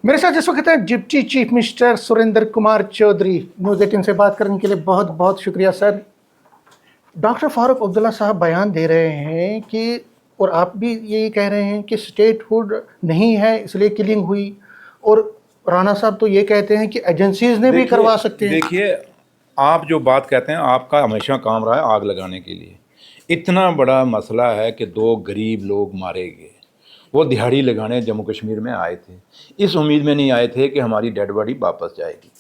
मेरे साथ इस वक्त है deputy chief minister Surendra Kumar Chaudhary. News 18 से बात करने के लिए बहुत बहुत शुक्रिया सर। डॉक्टर फारूक अब्दुल्ला साहब बयान दे रहे हैं कि, और आप भी यही कह रहे हैं कि स्टेटहुड नहीं है इसलिए किलिंग हुई, और राणा साहब तो ये कहते हैं कि एजेंसीज ने भी करवा सकते हैं। देखिए, आप जो बात कहते हैं, आपका हमेशा काम रहा है आग लगाने के लिए। इतना बड़ा मसला है कि दो गरीब लोग मारे गए, वो दिहाड़ी लगाने जम्मू कश्मीर में आए थे। इस उम्मीद में नहीं आए थे कि हमारी डेड बॉडी वापस जाएगी।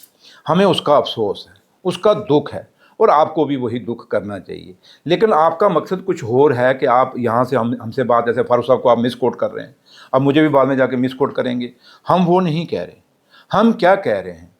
हमें उसका अफसोस है, उसका दुख है, और आपको भी वही दुख करना चाहिए। लेकिन आपका मकसद कुछ और है कि आप यहाँ से हमसे बात, जैसे फारूक साहब को आप मिस कोट कर रहे हैं, अब मुझे भी बाद में जाके मिस कोट करेंगे। हम वो नहीं कह रहे। हम क्या कह रहे हैं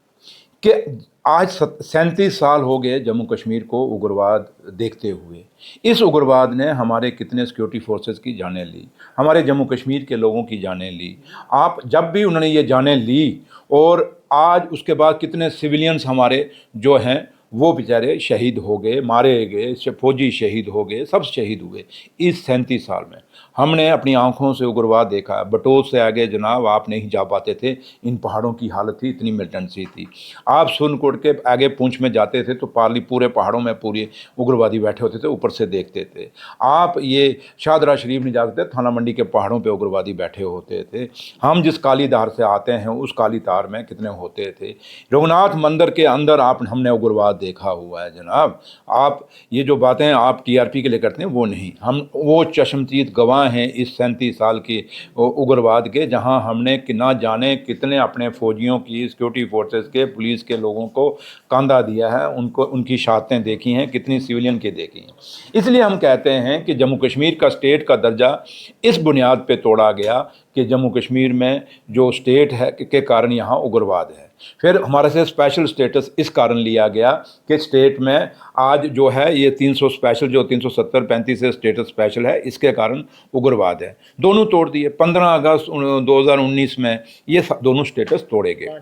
कि आज 37 साल हो गए जम्मू कश्मीर को उग्रवाद देखते हुए। इस उग्रवाद ने हमारे कितने सिक्योरिटी फोर्सेस की जानें ली, हमारे जम्मू कश्मीर के लोगों की जानें ली। आप जब भी उन्होंने ये जानें ली, और आज उसके बाद कितने सिविलियंस हमारे जो हैं वो बेचारे शहीद हो गए, मारे गए, फौजी शहीद हो गए, सब शहीद हुए। इस 37 साल में हमने अपनी आंखों से उग्रवाद देखा। बटोत से आगे जनाब आप नहीं जा पाते थे, इन पहाड़ों की हालत थी, इतनी मिलिटेंसी थी। आप सुनकोट के आगे पूंछ में जाते थे तो पार्ली पूरे पहाड़ों में पूरे उग्रवादी बैठे होते थे, ऊपर से देखते थे। आप ये शाहदरा शरीफ नहीं जाते थे, थाना मंडी के पहाड़ों पर उग्रवादी बैठे होते थे। हम जिस काली धार से आते हैं उस काली धार में कितने होते थे। रघुनाथ मंदिर के अंदर हमने उग्रवाद देखा हुआ है जनाब। आप ये जो बातें आप टीआरपी के लिए करते हैं वो नहीं, हम वो चश्मदीद गवाह हैं इस 37 साल के उग्रवाद के, जहां हमने कि ना जाने कितने अपने फौजियों की, सिक्योरिटी फोर्सेस के, पुलिस के लोगों को कांधा दिया है, उनको उनकी शहादतें देखी हैं, कितनी सिविलियन की देखी हैं। इसलिए हम कहते हैं कि जम्मू कश्मीर का स्टेट का दर्जा इस बुनियाद पर तोड़ा गया कि जम्मू कश्मीर में जो स्टेट है के कारण यहाँ उग्रवाद है। फिर हमारे से स्पेशल स्टेटस इस कारण लिया गया कि स्टेट में आज जो है ये 300 स्पेशल, जो 370-35 से स्टेटस स्पेशल है, इसके कारण उग्रवाद है। दोनों तोड़ दिए। 15 अगस्त 2019 में ये दोनों स्टेटस तोड़े गए।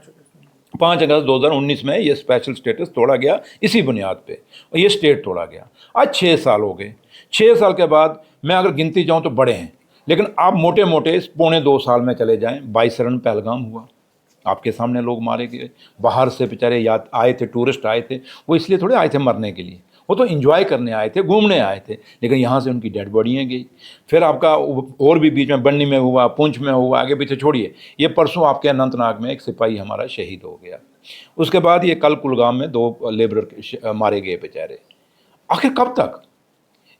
5 अगस्त 2019 में ये स्पेशल स्टेटस तोड़ा गया इसी बुनियाद पे, और ये स्टेट तोड़ा गया। आज 6 साल हो गए। 6 साल के बाद मैं अगर गिनती जाऊँ तो बड़े हैं, लेकिन आप मोटे मोटे 2.25 साल में चले जाएं। 22 रन पहलगाम हुआ, आपके सामने लोग मारे गए। बाहर से बेचारे याद आए थे, टूरिस्ट आए थे, वो इसलिए थोड़े आए थे मरने के लिए, वो तो एंजॉय करने आए थे, घूमने आए थे। लेकिन यहाँ से उनकी डेड बॉडियाँ गई। फिर आपका और भी बीच में बन्नी में हुआ, पुंछ में हुआ, आगे पीछे छोड़िए। ये परसों आपके अनंतनाग में एक सिपाही हमारा शहीद हो गया। उसके बाद ये कल कुलगाम में 2 लेबर मारे गए बेचारे। आखिर कब तक?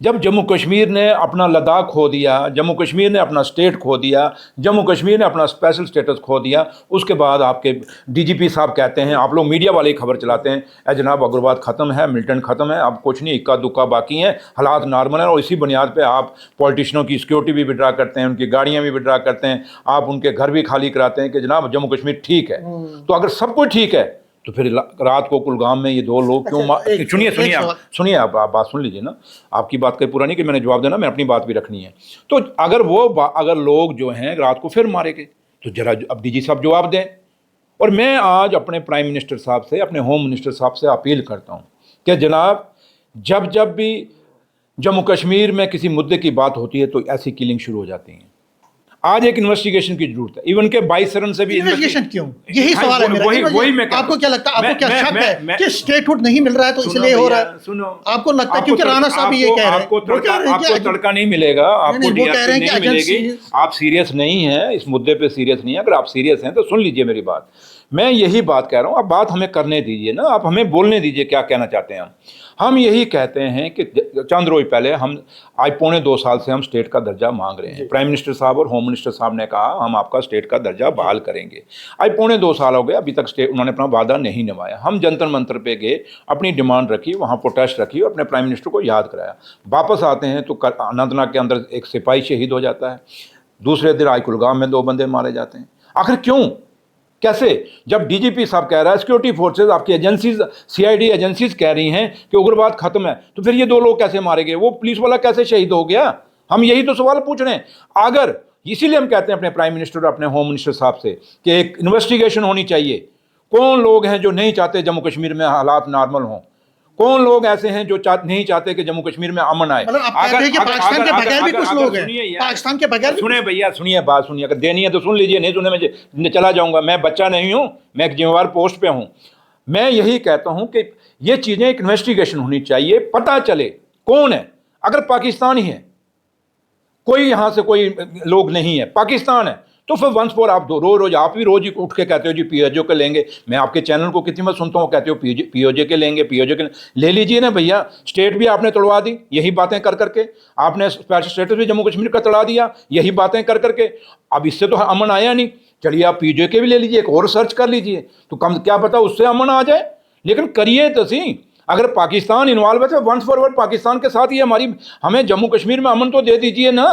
जब जम्मू कश्मीर ने अपना लद्दाख खो दिया, जम्मू कश्मीर ने अपना स्टेट खो दिया, जम्मू कश्मीर ने अपना स्पेशल स्टेटस खो दिया, उसके बाद आपके डीजीपी साहब कहते हैं, आप लोग मीडिया वाले खबर चलाते हैं, ए जनाब उग्रवाद ख़त्म है, मिलिटेंट ख़त्म है, अब कुछ नहीं, इक्का दुक्का बाकी हैं, हालात नॉर्मल है। और इसी बुनियाद पे आप पॉलिटिशियनों की सिक्योरिटी भी विड्रा करते हैं, उनकी गाड़ियाँ भी विड्रा करते हैं, आप उनके घर भी खाली कराते हैं कि जनाब जम्मू कश्मीर ठीक है। तो अगर सब कुछ ठीक है तो फिर रात को कुलगाम में ये 2 लोग क्यों सुनिए आप बात सुन लीजिए ना। आपकी बात कहीं पूरा नहीं कि मैंने जवाब देना, मैं अपनी बात भी रखनी है। तो अगर लोग जो हैं रात को फिर मारे गए तो जरा अब डीजी साहब जवाब दें। और मैं आज अपने प्राइम मिनिस्टर साहब से, अपने होम मिनिस्टर साहब से अपील करता हूँ कि जनाब जब भी जम्मू कश्मीर में किसी मुद्दे की बात होती है तो ऐसी किलिंग शुरू हो जाती हैं। आज एक इन्वेस्टिगेशन की जरूरत है। इवन के 22 रन से भी इन्वेस्टिगेशन क्यों? यही सवाल है मेरा। वही मैं आपको क्या लगता है, आपको क्या शक है कि स्टेटहुड नहीं मिल रहा है तो इसलिए हो रहा है? सुनो, आपको लगता है क्योंकि राणा साहब ये कह रहे हैं, आपको तड़का नहीं मिलेगा, आपको डीआरपी नहीं मिलेगी, आप सीरियस नहीं है इस मुद्दे पे, सीरियस नहीं है। अगर आप सीरियस हैं तो सुन लीजिए मेरी बात। मैं यही बात कह रहा हूँ, अब बात हमें करने दीजिए ना, आप हमें बोलने दीजिए क्या कहना चाहते हैं। हम यही कहते हैं कि चंद रोज पहले हम आज 2.25 साल से हम स्टेट का दर्जा मांग रहे हैं। प्राइम मिनिस्टर साहब और होम मिनिस्टर साहब ने कहा हम आपका स्टेट का दर्जा बहाल करेंगे। आज 2.25 साल हो गए, अभी तक स्टेट उन्होंने अपना वादा नहीं निभाया। हम जंतर मंतर पे गए, अपनी डिमांड रखी, वहाँ प्रोटेस्ट रखी और अपने प्राइम मिनिस्टर को याद कराया। वापस आते हैं तो अनंतनाग के अंदर एक सिपाही शहीद हो जाता है, दूसरे दिन आज कुलगाम में 2 बंदे मारे जाते हैं। आखिर क्यों, कैसे? जब डीजीपी साहब कह रहा है, सिक्योरिटी फोर्सेस, आपकी एजेंसीज, सीआईडी एजेंसीज कह रही हैं कि उग्रवाद खत्म है, तो फिर ये 2 लोग कैसे मारे गए? वो पुलिस वाला कैसे शहीद हो गया? हम यही तो सवाल पूछ रहे हैं। अगर इसीलिए हम कहते हैं अपने प्राइम मिनिस्टर और अपने होम मिनिस्टर साहब से कि एक इन्वेस्टिगेशन होनी चाहिए। कौन लोग हैं जो नहीं चाहते जम्मू कश्मीर में हालात नॉर्मल हों? कौन लोग ऐसे हैं जो नहीं चाहते कि जम्मू कश्मीर में अमन आए? मतलब आप कहते हैं कि पाकिस्तान के बगैर भी कुछ लोग हैं, पाकिस्तान के बगैर भी। सुने भैया, सुनिए बात, सुनिए, अगर देनी है तो सुन लीजिए, नहीं सुने मैं चला जाऊंगा। मैं बच्चा नहीं हूं, मैं एक जिम्मेवार पोस्ट पे हूं। मैं यही कहता हूं कि ये चीजें एक इन्वेस्टिगेशन होनी चाहिए, पता चले कौन है। अगर पाकिस्तान ही है, कोई यहां से कोई लोग नहीं है, पाकिस्तान है, तो फिर वंस फॉर आप दो रोज आप भी रोज ही उठ के कहते हो जी पीओजे के लेंगे। मैं आपके चैनल को कितनी बार सुनता हूँ, कहते हो पीओजे के लेंगे, पीओजे के ले लीजिए ना भैया। स्टेट भी आपने तोड़वा दी यही बातें कर करके, आपने स्पेशल स्टेटस भी जम्मू कश्मीर का तोड़ा दिया यही बातें कर करके। अब इससे तो अमन आया नहीं, चलिए आप पीओजे के भी ले लीजिए, एक और सर्च कर लीजिए, तो कम क्या पता उससे अमन आ जाए। लेकिन करिए तो सही। अगर पाकिस्तान इन्वॉल्व है तो वंस फॉर ऑल पाकिस्तान के साथ ही हमें जम्मू कश्मीर में अमन तो दे दीजिए ना।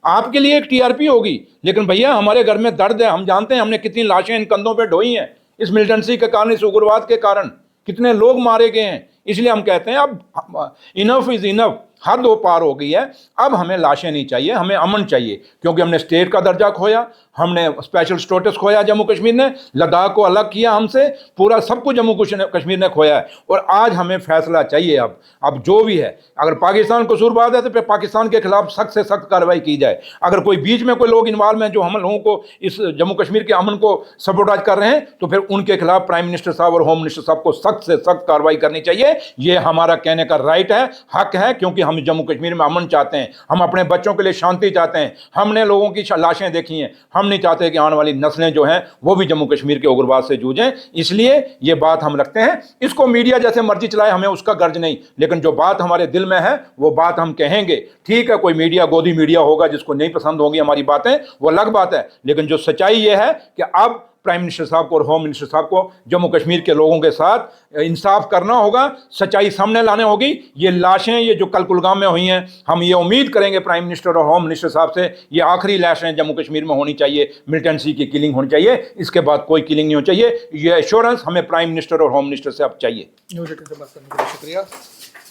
आपके लिए एक टीआरपी होगी, लेकिन भैया हमारे घर में दर्द है, हम जानते हैं हमने कितनी लाशें इन कंधों पे ढोई हैं इस मिलिटेंसी के कारण, इस उग्रवाद के कारण कितने लोग मारे गए हैं। इसलिए हम कहते हैं अब इनफ इज इनफ, हद वो पार हो गई है। अब हमें लाशें नहीं चाहिए, हमें अमन चाहिए, क्योंकि हमने स्टेट का दर्जा खोया, हमने स्पेशल स्टेटस खोया, जम्मू कश्मीर ने लद्दाख को अलग किया हमसे, पूरा सब कुछ जम्मू कश्मीर ने खोया है। और आज हमें फैसला चाहिए। अब जो भी है, अगर पाकिस्तान कसूरवार है तो फिर पाकिस्तान के खिलाफ सख्त से सख्त कार्रवाई की जाए। अगर कोई बीच में कोई लोग इन्वॉल्व हैं जो हम लोगों को इस जम्मू कश्मीर के अमन को सपोर्टाज कर रहे हैं, तो फिर उनके खिलाफ प्राइम मिनिस्टर साहब और होम मिनिस्टर साहब को सख्त से सख्त कार्रवाई करनी चाहिए। ये हमारा कहने का राइट है, हक है, क्योंकि हम जम्मू कश्मीर में अमन चाहते हैं, हम अपने बच्चों के लिए शांति चाहते हैं। हमने लोगों की लाशें देखी हैं, हम नहीं चाहते कि आने वाली नस्लें जो हैं वो भी जम्मू कश्मीर के उग्रवाद से जूझें। इसलिए ये बात हम रखते हैं। इसको मीडिया जैसे मर्जी चलाए, हमें उसका गर्ज नहीं, लेकिन जो बात हमारे दिल में है वो बात हम कहेंगे। ठीक है, कोई मीडिया गोदी मीडिया होगा जिसको नहीं पसंद होगी हमारी बातें, वो अलग बात है, लेकिन जो सच्चाई ये है कि अब प्राइम मिनिस्टर साहब को और होम मिनिस्टर साहब को जम्मू कश्मीर के लोगों के साथ इंसाफ करना होगा, सच्चाई सामने लाने होगी। ये लाशें ये जो कल कुलगाम में हुई हैं, हम ये उम्मीद करेंगे प्राइम मिनिस्टर और होम मिनिस्टर साहब से, ये आखिरी लाशें जम्मू कश्मीर में होनी चाहिए, मिलिटेंसी की किलिंग होनी चाहिए, इसके बाद कोई किलिंग नहीं होनी चाहिए। ये एश्योरेंस हमें प्राइम मिनिस्टर और होम मिनिस्टर से अब चाहिए। न्यूज़ 18 से बात करने के लिए शुक्रिया।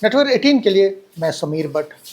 नेटवर्क 18 के लिए मैं समीर भट्ट।